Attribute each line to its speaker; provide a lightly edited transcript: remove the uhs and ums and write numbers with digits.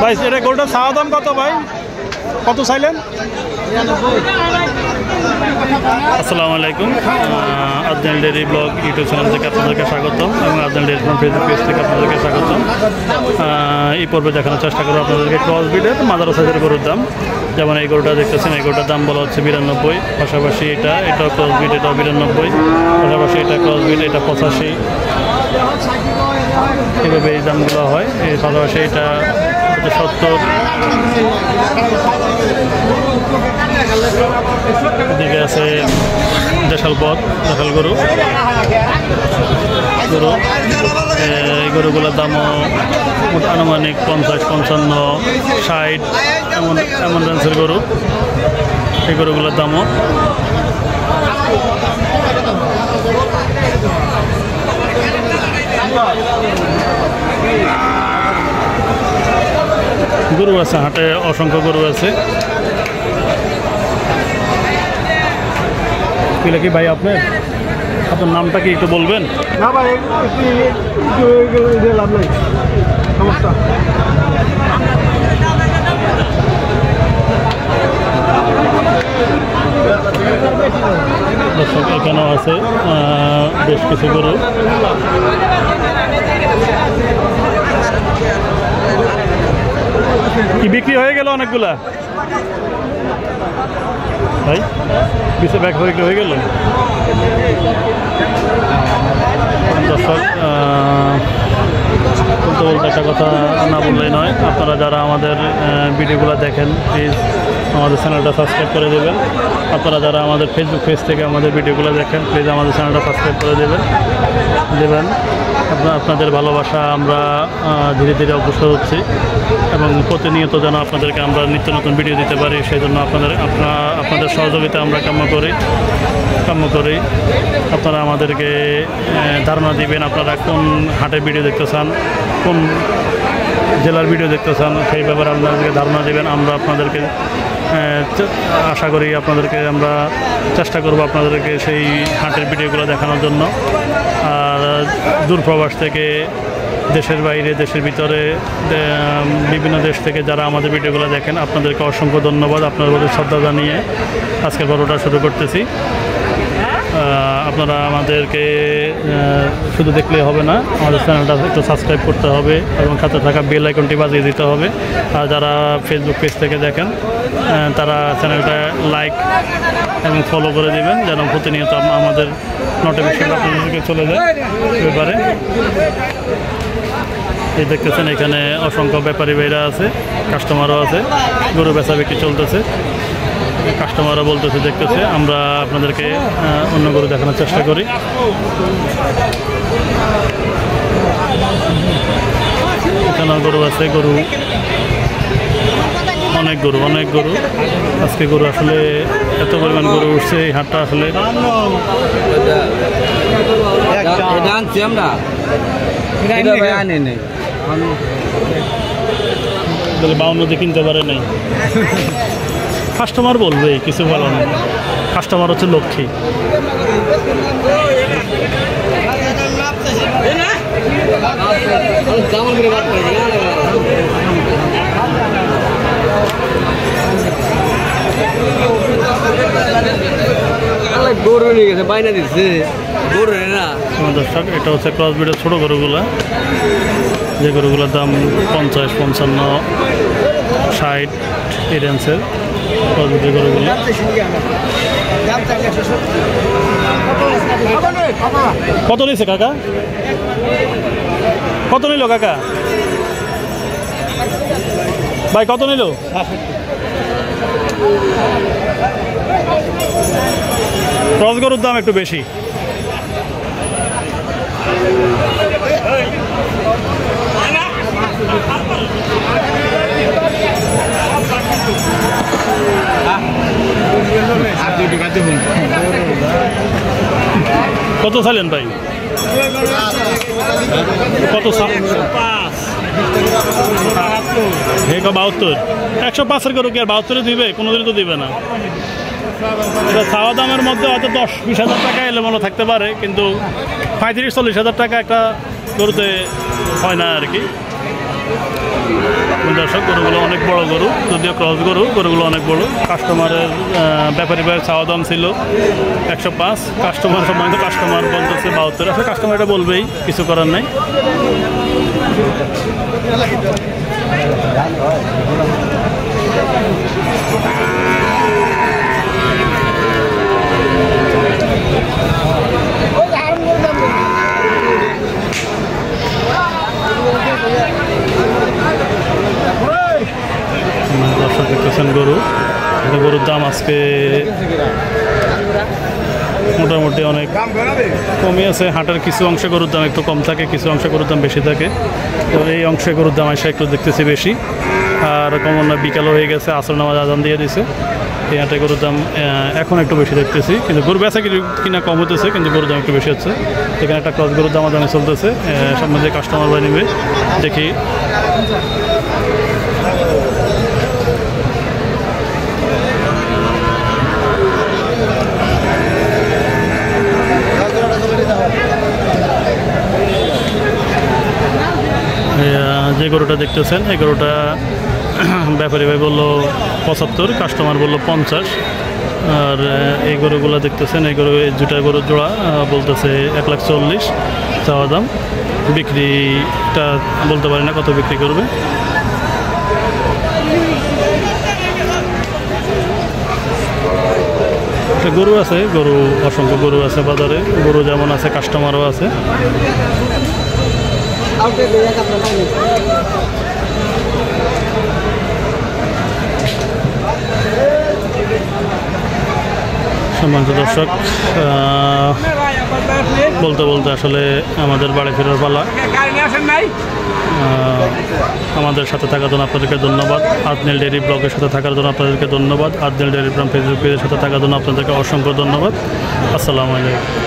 Speaker 1: ভাই এটা গোলটা চাওয়া দাম কত ভাই? কত চাইলেন? আসসালামু আলাইকুম, Adnan dairy blog YouTube channel থেকে আপনাদেরকে স্বাগতম এবং Adnan dairy farm Facebook page থেকে আপনাদেরকে স্বাগতম। এই পর্বে দেখানোর চেষ্টা করবো আপনাদেরকে ক্রস ব্রিডের মাদার সাইজের গরুর দাম। যেমন এই গরুটা দেখতেছেন, এই গরুটার দাম বলা হচ্ছে 92, পাশাপাশি এটাও ক্রস ব্রিড, এটাও 92, পাশাপাশি এটা ক্রস ব্রিড, এটা 85, এভাবে এই দামগুলো হয়। এই পাশাপাশি এটা 70, এদিকে আছে দেশাল পথ, দেশাল গরু। এই গরুগুলোর দামও আনুমানিক 50, 55, 60 এমন রেঞ্জের গরু। এই গরুগুলোর দামও গরু আছে, হাটে অসংখ্য গরু আছে। কি ভাই আপনার নামটা কি একটু বলবেন?
Speaker 2: না ভাই, লাভ নাই, সমস্যা।
Speaker 1: দর্শক এখানেও আছে বেশ কিছু গরু। কি বিক্রি হয়ে গেল অনেকগুলা ভাই? পিছে ব্যাগ হয়ে গেল। দর্শক বলতে একটা কথা না বললেই নয়, আপনারা যারা আমাদের ভিডিওগুলো দেখেন প্লিজ আমাদের চ্যানেলটা সাবস্ক্রাইব করে দেবেন। আপনারা যারা আমাদের ফেসবুক পেজ থেকে আমাদের ভিডিওগুলো দেখেন প্লিজ আমাদের চ্যানেলটা সাবস্ক্রাইব করে দেবেন। আপনাদের ভালোবাসা আমরা ধীরে ধীরে অগ্রসর হচ্ছি এবং প্রতিনিয়ত যেন আপনাদেরকে আমরা নিত্য নতুন ভিডিও দিতে পারি, সেই জন্য আপনাদের সহযোগিতা আমরা কাম্য করি। আপনারা আমাদেরকে ধারণা দিবেন আপনারা কোন হাটের ভিডিও দেখতে চান, কোন জেলার ভিডিও দেখতে চান, সেই ব্যাপারে আপনাদেরকে ধারণা দেবেন। আমরা আপনাদেরকে আশা করি আপনাদেরকে আমরা চেষ্টা করব আপনাদেরকে সেই হাটের ভিডিওগুলো দেখানোর জন্য। আর দূরপ্রবাস থেকে, দেশের বাইরে, দেশের ভিতরে, বিভিন্ন দেশ থেকে যারা আমাদের ভিডিওগুলো দেখেন আপনাদেরকে অসংখ্য ধন্যবাদ। আপনাদের প্রতি শ্রদ্ধা জানিয়ে আজকের পর্বটা শুরু করতেছি। আপনারা আমাদেরকে শুধু দেখলেই হবে না, আমাদের চ্যানেলটা একটু সাবস্ক্রাইব করতে হবে এবং সাথে থাকা বেল আইকনটি বাজিয়ে দিতে হবে। আর যারা ফেসবুক পেজ থেকে দেখেন তারা চ্যানেলটা লাইক এবং ফলো করে দেবেন, যেন প্রতিনিয়ত আমাদের নোটিফিকেশন আপনাদেরকে চলে যায় ব্যাপারে। এই দেখতেছেন এখানে অসংখ্য ব্যাপারী ভাইরা আছে, কাস্টমারও আছে, গরু বেচা বিক্রি চলতেছে। কাস্টমাররা বলতেছে, দেখতেছে, আমরা আপনাদেরকে অন্য গরু দেখানোর চেষ্টা করি। এখানে গরু আছে, অনেক গরু আজকে গরু আসলে এত পরিমাণ গরু উঠছে এই হাটটা আসলে। বাউন্নতে কিনতে পারে নাই, কাস্টমার বলবে কিছু বলো না, কাস্টমার হচ্ছে লক্ষ্মী।
Speaker 2: গরু নিয়ে গেছে, বাইনা দিচ্ছে গরু না।
Speaker 1: দর্শক এটা হচ্ছে ক্রস ব্রিডের ছোটো গরুগুলা, যে গরুগুলোর দাম 50, 55, 60 এই রেঞ্জের ক্রস ব্রিডের গরুগুলো। কত নিয়েছে কাকা? কত নিল কাকা? ভাই কত নিল? ক্রস গরুর দাম একটু বেশি। কত চাইলেন ভাই? কত? 72। 105-এর গরু কি আর 72-এ দিবে? কোনোদিনই তো দিবে না। এটা চাওয়া দামের মধ্যে হয়তো 10-20 হাজার টাকা এলে মনে থাকতে পারে, কিন্তু 35-40 হাজার টাকা একটা গরুতে হয় না আর কি। দর্শক, গরুগুলো অনেক বড় গরু, যদিও ক্রস গরু, গরুগুলো অনেক বড়। কাস্টমারের ব্যাপারী ভাইয়ের চাওয়া দাম ছিল 105। কাস্টমার সম্বন্ধে কাস্টমার বলতেছে 72। আসলে কাস্টমার এটা বলবেই, কিছু করার নাই। দর্শক দেখতেছেন গরু, গরুর দাম আজকে মোটামুটি অনেক কমই আছে। হাটের কিছু অংশে গরুর দাম একটু কম থাকে, কিছু অংশে গরুর দাম বেশি থাকে। তো এই অংশে গরুর দাম এসে একটু দেখতেছি বেশি। আর কমন না, বিকালও হয়ে গেছে, আসর নামাজ আজান দিয়ে দিছে। এই হাটে গরুর দাম এখন একটু বেশি দেখতেছি, কিন্তু গরু বেচা কিনা কম হতেছে, কিন্তু গরুর দাম একটু বেশি হচ্ছে। এখানে একটা ক্রস গরুর দাম দামে চলতেছে, সামনে যে কাস্টমার বাই নেবে দেখি। যে গরুটা দেখতেছেন, এই গরুটা ব্যাপারী ভাই বললো 75, কাস্টমার বললো 50। আর এই গরুগুলো দেখতেছেন, এই গরু দুটা গরুর জোড়া বলতেছে 1,40,000 চাওয়া দাম। বিক্রিটা বলতে পারি না কত বিক্রি করবে। গরু আছে, গরু অসংখ্য গরু আছে বাজারে। গরু যেমন আছে, কাস্টমারও আছে। সম্মানিত দর্শক, বলতে বলতে আসলে আমাদের বাড়ি ফেরার পালা। আমাদের সাথে থাকার জন্য আপনাদেরকে ধন্যবাদ। আদনেল ডেইরি ব্লগের সাথে থাকার জন্য আপনাদেরকে ধন্যবাদ। আদনেল ডেইরি ফার্ম ফেসবুক পেজের সাথে থাকার জন্য আপনাদেরকে অসংখ্য ধন্যবাদ। আসসালামু আলাইকুম।